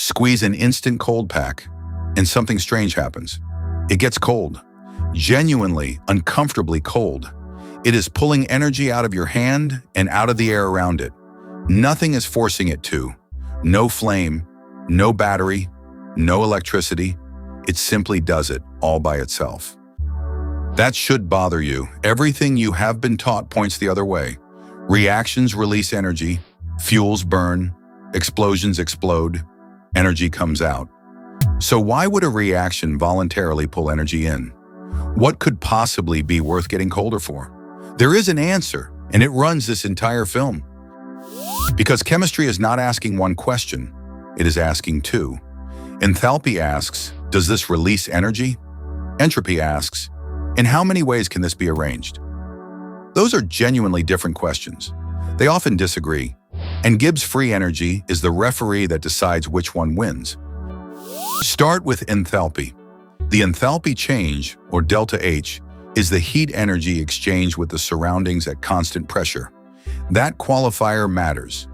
Squeeze an instant cold pack, and something strange happens. It gets cold, genuinely, uncomfortably cold. It is pulling energy out of your hand and out of the air around it. Nothing is forcing it to. No flame, no battery, no electricity. It simply does it all by itself. That should bother you. Everything you have been taught points the other way. Reactions release energy, fuels burn, explosions explode, energy comes out. So why would a reaction voluntarily pull energy in? What could possibly be worth getting colder for? There is an answer, and it runs this entire film. Because chemistry is not asking one question, it is asking two. Enthalpy asks, does this release energy? Entropy asks, in how many ways can this be arranged? Those are genuinely different questions. They often disagree, and Gibbs free energy is the referee that decides which one wins. Start with enthalpy. The enthalpy change, or ΔH, is the heat energy exchange with the surroundings at constant pressure. That qualifier matters.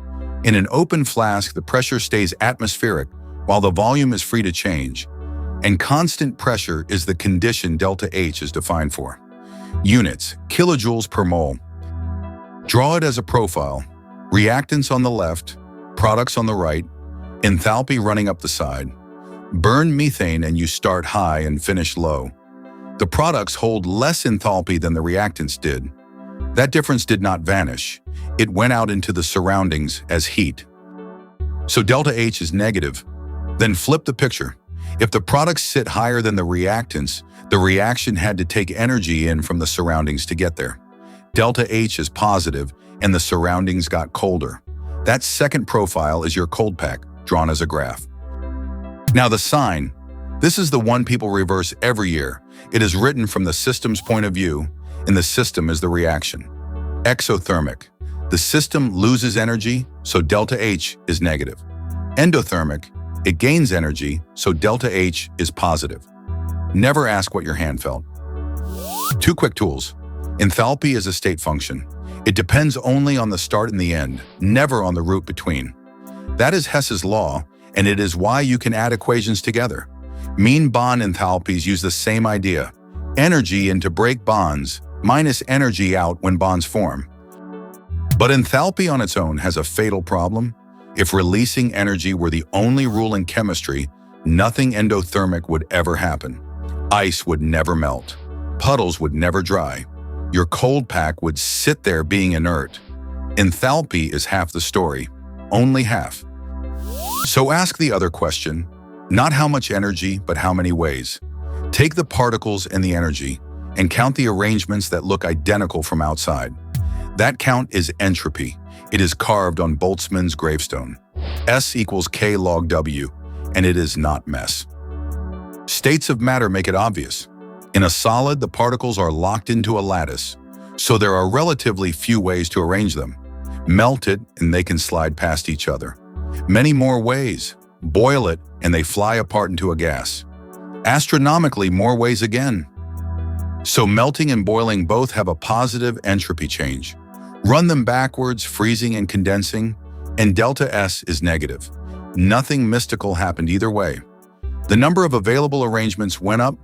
In an open flask, the pressure stays atmospheric while the volume is free to change, and constant pressure is the condition ΔH is defined for. Units, kilojoules per mole. Draw it as a profile. Reactants on the left, products on the right, enthalpy running up the side. Burn methane and you start high and finish low. The products hold less enthalpy than the reactants did. That difference did not vanish. It went out into the surroundings as heat. So ΔH is negative. Then flip the picture. If the products sit higher than the reactants, the reaction had to take energy in from the surroundings to get there. ΔH is positive and the surroundings got colder. That second profile is your cold pack, drawn as a graph. Now the sign. This is the one people reverse every year. It is written from the system's point of view, and the system is the reaction. Exothermic. The system loses energy, so ΔH is negative. Endothermic. It gains energy, so ΔH is positive. Never ask what your hand felt. Two quick tools. Enthalpy is a state function. It depends only on the start and the end, never on the root between. That is Hess's law, and it is why you can add equations together. Mean bond enthalpies use the same idea. Energy in to break bonds minus energy out when bonds form. But enthalpy on its own has a fatal problem. If releasing energy were the only rule in chemistry, nothing endothermic would ever happen. Ice would never melt. Puddles would never dry. Your cold pack would sit there being inert. Enthalpy is half the story, only half. So ask the other question, not how much energy, but how many ways. Take the particles and the energy, and count the arrangements that look identical from outside. That count is entropy. It is carved on Boltzmann's gravestone. S equals K log W, and it is not mess. States of matter make it obvious. In a solid, the particles are locked into a lattice, so there are relatively few ways to arrange them. Melt it, and they can slide past each other. Many more ways. Boil it, and they fly apart into a gas. Astronomically more ways again. So melting and boiling both have a positive entropy change. Run them backwards, freezing and condensing, and ΔS is negative. Nothing mystical happened either way. The number of available arrangements went up,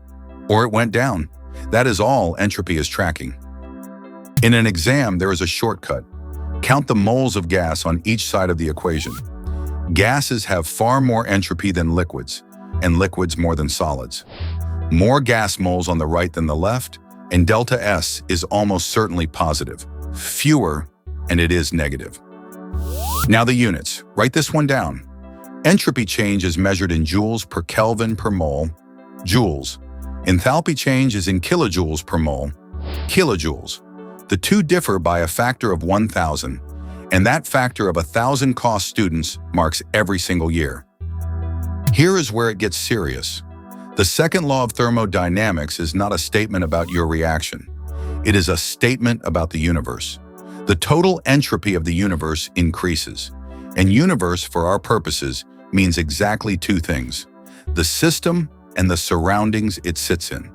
or it went down. That is all entropy is tracking. In an exam, there is a shortcut. Count the moles of gas on each side of the equation. Gases have far more entropy than liquids, and liquids more than solids. More gas moles on the right than the left, and ΔS is almost certainly positive. Fewer, and it is negative. Now the units. Write this one down. Entropy change is measured in joules per Kelvin per mole, joules. Enthalpy change is in kilojoules per mole, kilojoules. The two differ by a factor of 1,000, and that factor of 1,000 cost students marks every single year. Here is where it gets serious. The second law of thermodynamics is not a statement about your reaction. It is a statement about the universe. The total entropy of the universe increases. And universe, for our purposes, means exactly two things: the system and the surroundings it sits in.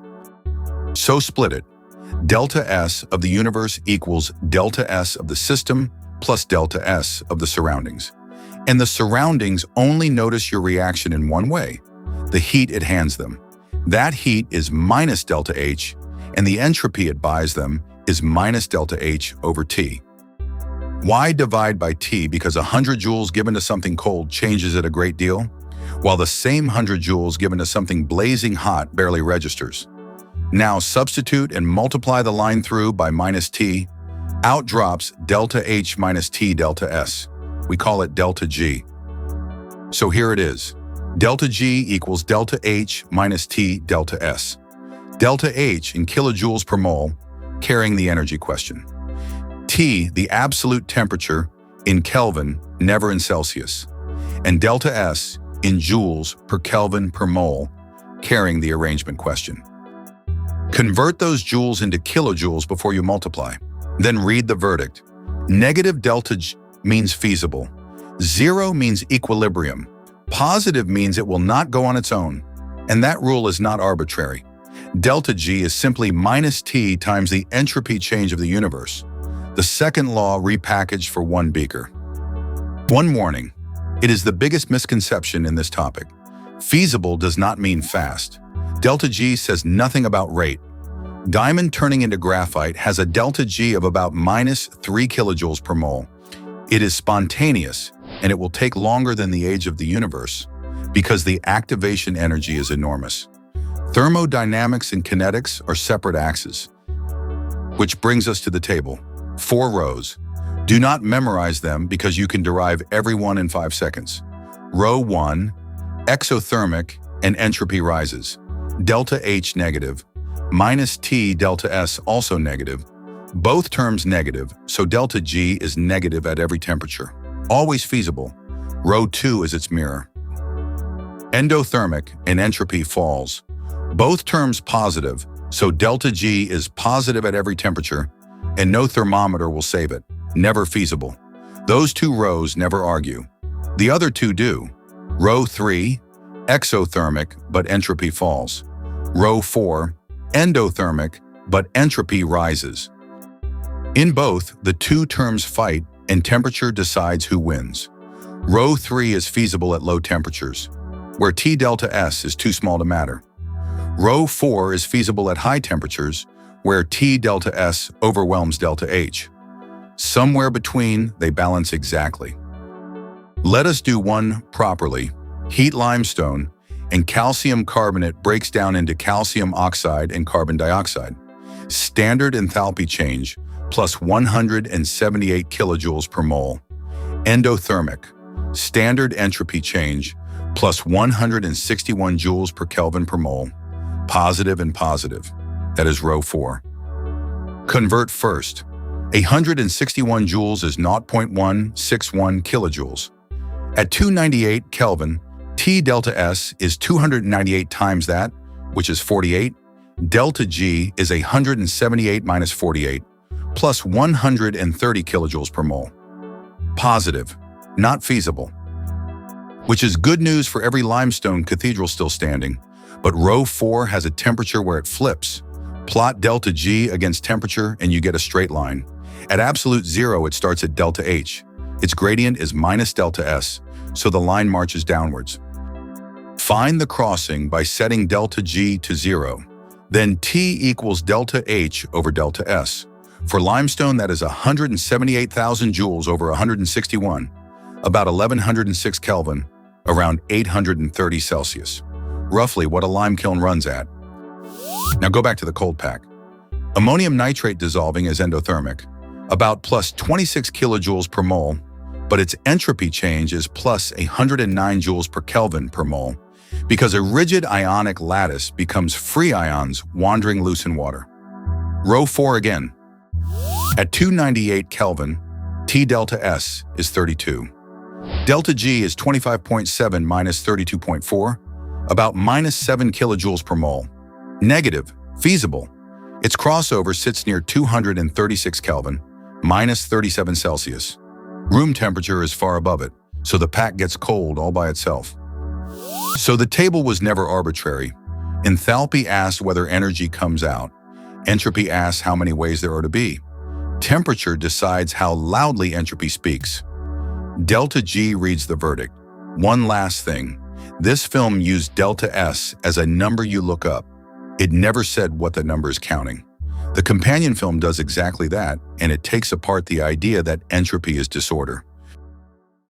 So split it. ΔS of the universe equals ΔS of the system plus ΔS of the surroundings. And the surroundings only notice your reaction in one way, the heat it hands them. That heat is minus delta H, and the entropy it buys them is minus delta H over T. Why divide by T? Because 100 joules given to something cold changes it a great deal, while the same 100 joules given to something blazing hot barely registers. Now substitute and multiply the line through by minus T. Out drops delta H minus T delta S. We call it delta G. So here it is. Delta G equals delta H minus T delta S. Delta H in kilojoules per mole, carrying the energy question. T, the absolute temperature, in Kelvin, never in Celsius. And delta S in joules per Kelvin per mole, carrying the arrangement question. Convert those joules into kilojoules before you multiply. Then read the verdict. Negative delta G means feasible. 0 means equilibrium. Positive means it will not go on its own. And that rule is not arbitrary. Delta G is simply minus T times the entropy change of the universe. The second law repackaged for one beaker. One warning. It is the biggest misconception in this topic. Feasible does not mean fast. Delta G says nothing about rate. Diamond turning into graphite has a delta G of about minus 3 kilojoules per mole. It is spontaneous, and it will take longer than the age of the universe because the activation energy is enormous. Thermodynamics and kinetics are separate axes. Which brings us to the table. 4 rows. Do not memorize them because you can derive every one in 5 seconds. Row 1, exothermic and entropy rises. Delta H negative, minus T delta S also negative. Both terms negative, so delta G is negative at every temperature. Always feasible. Row 2 is its mirror. Endothermic and entropy falls. Both terms positive, so delta G is positive at every temperature, and no thermometer will save it. Never feasible. Those 2 rows never argue. The other 2 do. Row 3, exothermic, but entropy falls. Row 4, endothermic, but entropy rises. In both, the 2 terms fight, and temperature decides who wins. Row 3 is feasible at low temperatures, where T delta S is too small to matter. Row 4 is feasible at high temperatures, where T delta S overwhelms delta H. Somewhere between, they balance exactly. Let us do one properly. Heat limestone, and calcium carbonate breaks down into calcium oxide and carbon dioxide. Standard enthalpy change, plus 178 kilojoules per mole. Endothermic, standard entropy change, plus 161 joules per Kelvin per mole. Positive and positive. That is row 4. Convert first. 161 joules is 0.161 kilojoules. At 298 Kelvin, T delta S is 298 times that, which is 48. Delta G is 178 minus 48, plus 130 kilojoules per mole. Positive, not feasible. Which is good news for every limestone cathedral still standing, but row 4 has a temperature where it flips. Plot delta G against temperature and you get a straight line. At absolute 0, it starts at delta H. Its gradient is minus delta S, so the line marches downwards. Find the crossing by setting delta G to 0. Then T equals delta H over delta S. For limestone, that is 178,000 joules over 161, about 1106 Kelvin, around 830 Celsius. Roughly what a lime kiln runs at. Now go back to the cold pack. Ammonium nitrate dissolving is endothermic, about plus 26 kilojoules per mole, but its entropy change is plus 109 joules per Kelvin per mole, because a rigid ionic lattice becomes free ions wandering loose in water. Row 4 again. At 298 Kelvin, T delta S is 32. Delta G is 25.7 minus 32.4, about minus 7 kilojoules per mole. Negative, feasible. Its crossover sits near 236 Kelvin, minus 37 Celsius. Room temperature is far above it, so the pack gets cold all by itself. So the table was never arbitrary. Enthalpy asks whether energy comes out. Entropy asks how many ways there are to be. Temperature decides how loudly entropy speaks. Delta G reads the verdict. One last thing. This film used delta S as a number you look up. It never said what the number is counting. The companion film does exactly that, and it takes apart the idea that entropy is disorder.